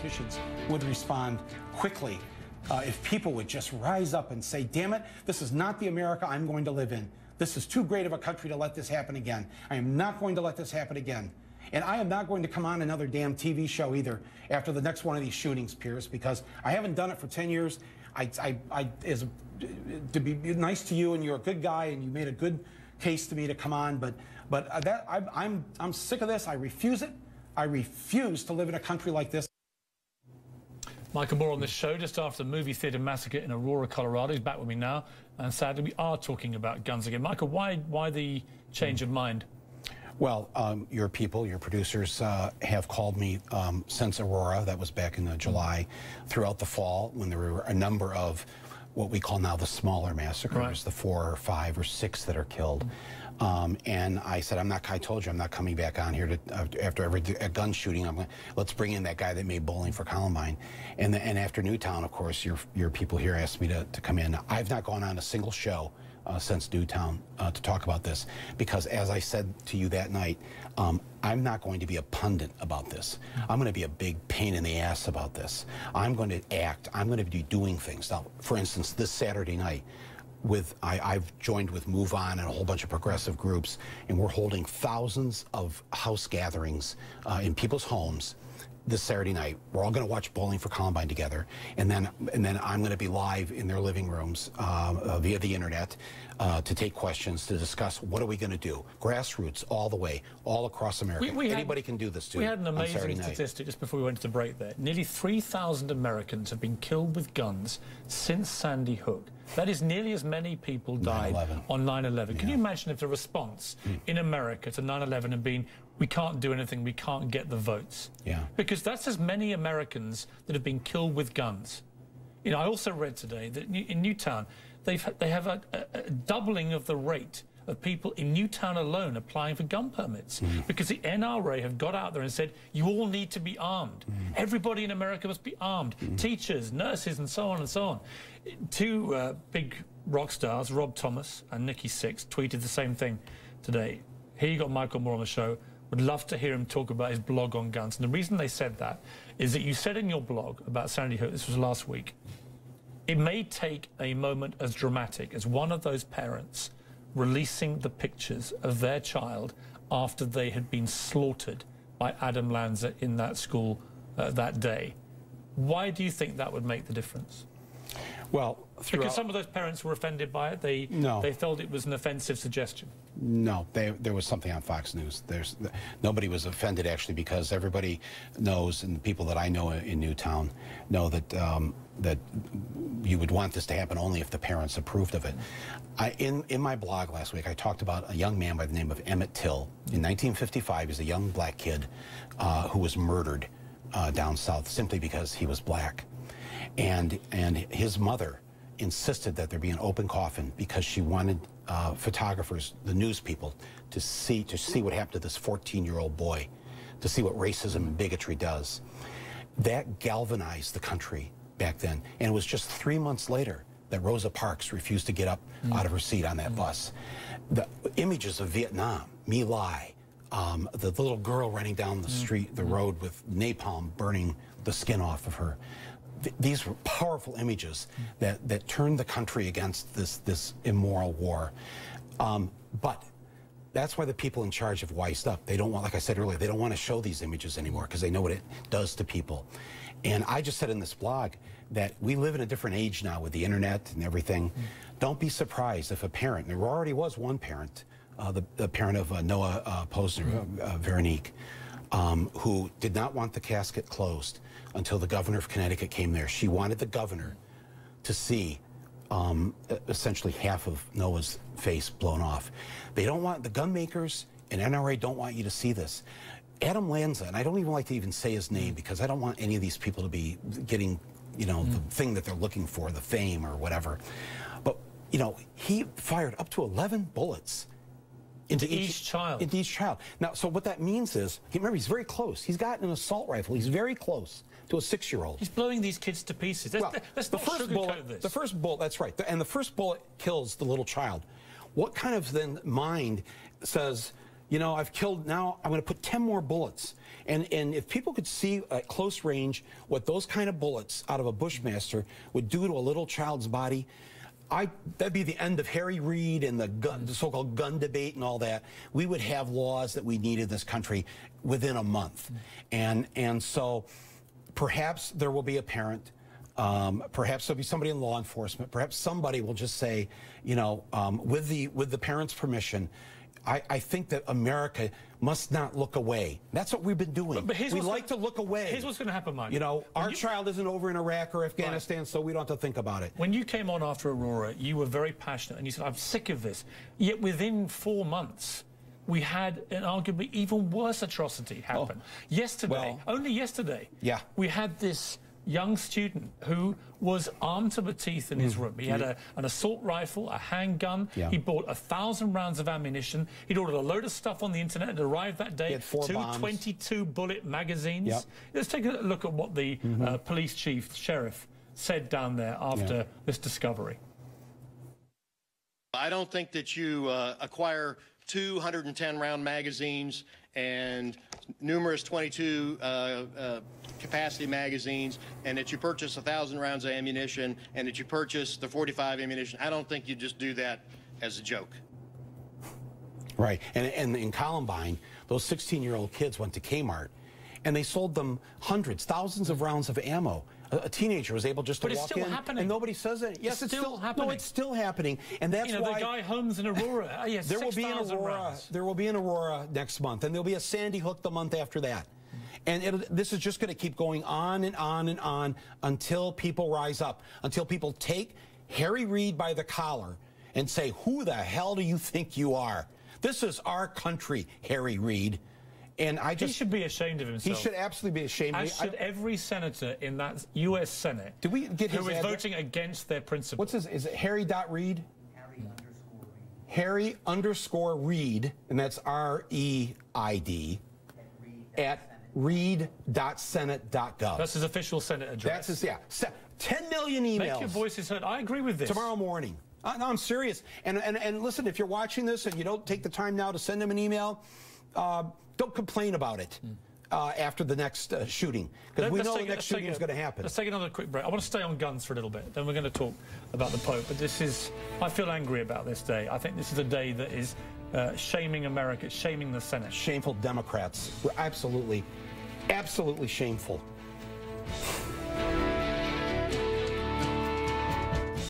politicians would respond quickly. If people would just rise up and say, damn it, this is not the America I'm going to live in. This is too great of a country to let this happen again. I am not going to let this happen again. And I am not going to come on another damn TV show either after the next one of these shootings, Pierce, because I haven't done it for 10 years. To be nice to you, and you're a good guy, and you made a good case to me to come on, but I'm sick of this. I refuse it. I refuse to live in a country like this. Michael Moore on this show just after the movie theatre massacre in Aurora, Colorado. He's back with me now, and sadly we are talking about guns again. Michael, why the change of mind? Well, your people, your producers, have called me since Aurora. That was back in July, throughout the fall, when there were a number of what we call now the smaller massacres, right. The 4 or 5 or 6 that are killed. And I said, I told you I'm not coming back on here after every gun shooting. Let's bring in that guy that made Bowling for Columbine. And after Newtown, of course, your people here asked me to come in. I've not gone on a single show since Newtown to talk about this, because as I said to you that night, I'm not going to be a pundit about this. I'm going to be a big pain in the ass about this. I'm going to act. I'm going to be doing things. Now, for instance, this Saturday night, I've joined with Move On and a whole bunch of progressive groups, and we're holding thousands of house gatherings in people's homes this Saturday night. We're all going to watch Bowling for Columbine together, and then I'm going to be live in their living rooms via the internet to take questions, to discuss what are we going to do. Grassroots all the way, all across America. Anybody can do this too. We had an amazing statistic just before we went to break there. Nearly 3,000 Americans have been killed with guns since Sandy Hook. That is nearly as many people died on 9/11. Yeah. Can you imagine if the response in America to 9/11 had been, we can't do anything, we can't get the votes? Yeah. Because that's as many Americans that have been killed with guns. You know, I also read today that in Newtown, they have a doubling of the rate of people in Newtown alone applying for gun permits, because the NRA have got out there and said, you all need to be armed. Everybody in America must be armed. Teachers, nurses, and so on and so on. 2 big rock stars, Rob Thomas and Nikki Sixx, tweeted the same thing today. Here you got Michael Moore on the show. Would love to hear him talk about his blog on guns. And the reason they said that is that you said in your blog about Sandy Hook, this was last week, it may take a moment as dramatic as one of those parents releasing the pictures of their child after they had been slaughtered by Adam Lanza in that school that day. Why do you think that would make the difference? Well, because some of those parents were offended by it. They felt it was an offensive suggestion. No, there was something on Fox News. Nobody was offended, actually, because everybody knows, and the people that I know in Newtown know that that you would want this to happen only if the parents approved of it. In my blog last week, I talked about a young man by the name of Emmett Till. In 1955, he's a young black kid who was murdered down south simply because he was black. And his mother insisted that there be an open coffin because she wanted photographers, the news people, to see what happened to this 14-year-old boy, to see what racism and bigotry does. That galvanized the country back then. And it was just 3 months later that Rosa Parks refused to get up out of her seat on that bus. The images of Vietnam, My Lai, the little girl running down the street, the road with napalm burning the skin off of her. These were powerful images that turned the country against this immoral war. But that's why the people in charge have wised up. They don't want, like I said earlier, they don't want to show these images anymore because they know what it does to people. And I just said in this blog that we live in a different age now with the internet and everything. Don't be surprised if a parent, and there already was one parent, the parent of Noah Posner, Veronique, who did not want the casket closed until the governor of Connecticut came there. She wanted the governor to see essentially half of Noah's face blown off. They don't want, the gun makers and NRA don't want you to see this. Adam Lanza, and I don't even like to even say his name because I don't want any of these people to be getting, you know, the thing that they're looking for, the fame or whatever. But, you know, he fired up to 11 bullets into each child. Into each child. Now, so what that means is, remember, he's very close. He's got an assault rifle. He's very close to a 6-year-old. He's blowing these kids to pieces. Let's not sugarcoat this. The first bullet, that's right. And the first bullet kills the little child. What kind of then mind says, you know, I've killed, now I'm going to put 10 more bullets. And if people could see at close range what those kind of bullets out of a Bushmaster would do to a little child's body, that'd be the end of Harry Reid and the so-called gun debate and all that. We would have laws that we need in this country within a month. And so perhaps there will be a parent, perhaps there'll be somebody in law enforcement, perhaps somebody will just say, you know, with the parents' permission, I think that America must not look away. That's what we've been doing. But we like to look away. Here's what's going to happen, Mike. You know, our child isn't over in Iraq or Afghanistan, so we don't have to think about it. When you came on after Aurora, you were very passionate, and you said, I'm sick of this. Yet within 4 months, we had an arguably even worse atrocity happen. Yesterday, only yesterday, we had this young student who was armed to the teeth in his room. He had an assault rifle, a handgun. He bought 1,000 rounds of ammunition. He'd ordered a load of stuff on the internet. It arrived that day. He had 4 bombs. 22-bullet magazines. Let's take a look at what the police chief, sheriff, said down there after this discovery. I don't think that you acquire 210-round magazines and numerous 22 capacity magazines, and that you purchase 1,000 rounds of ammunition, and that you purchase the 45 ammunition. I don't think you just do that as a joke. Right, and in Columbine, those 16-year-old kids went to Kmart, and they sold them hundreds, thousands of rounds of ammo. A teenager was able just to walk in, and nobody says it. Yes, it's still happening. No, it's still happening, and that's why the guy Holmes in Aurora. There will be an Aurora. There will be an Aurora next month, and there'll be a Sandy Hook the month after that. And this is just going to keep going on and on and on until people rise up, until people take Harry Reid by the collar and say, "Who the hell do you think you are? This is our country, Harry Reid." And he should be ashamed of himself. He should absolutely be ashamed. As should every senator in that U.S. Senate. Do we get his who is voting against their principles? What's his? Is it Harry.Reid? Harry_Reid, and that's R-E-I-D at reid.senate.gov. That's his official Senate address. That's his, 10 million emails. Make your voices heard. I agree with this. Tomorrow morning. No, I'm serious. And listen, if you're watching this and you don't take the time now to send him an email, don't complain about it after the next shooting, because we know the next shooting is going to happen. Let's take another quick break. I want to stay on guns for a little bit, then we're going to talk about the Pope. But I feel angry about this day. I think this is a day that is shaming America, shaming the Senate. Shameful Democrats. We're absolutely, absolutely shameful.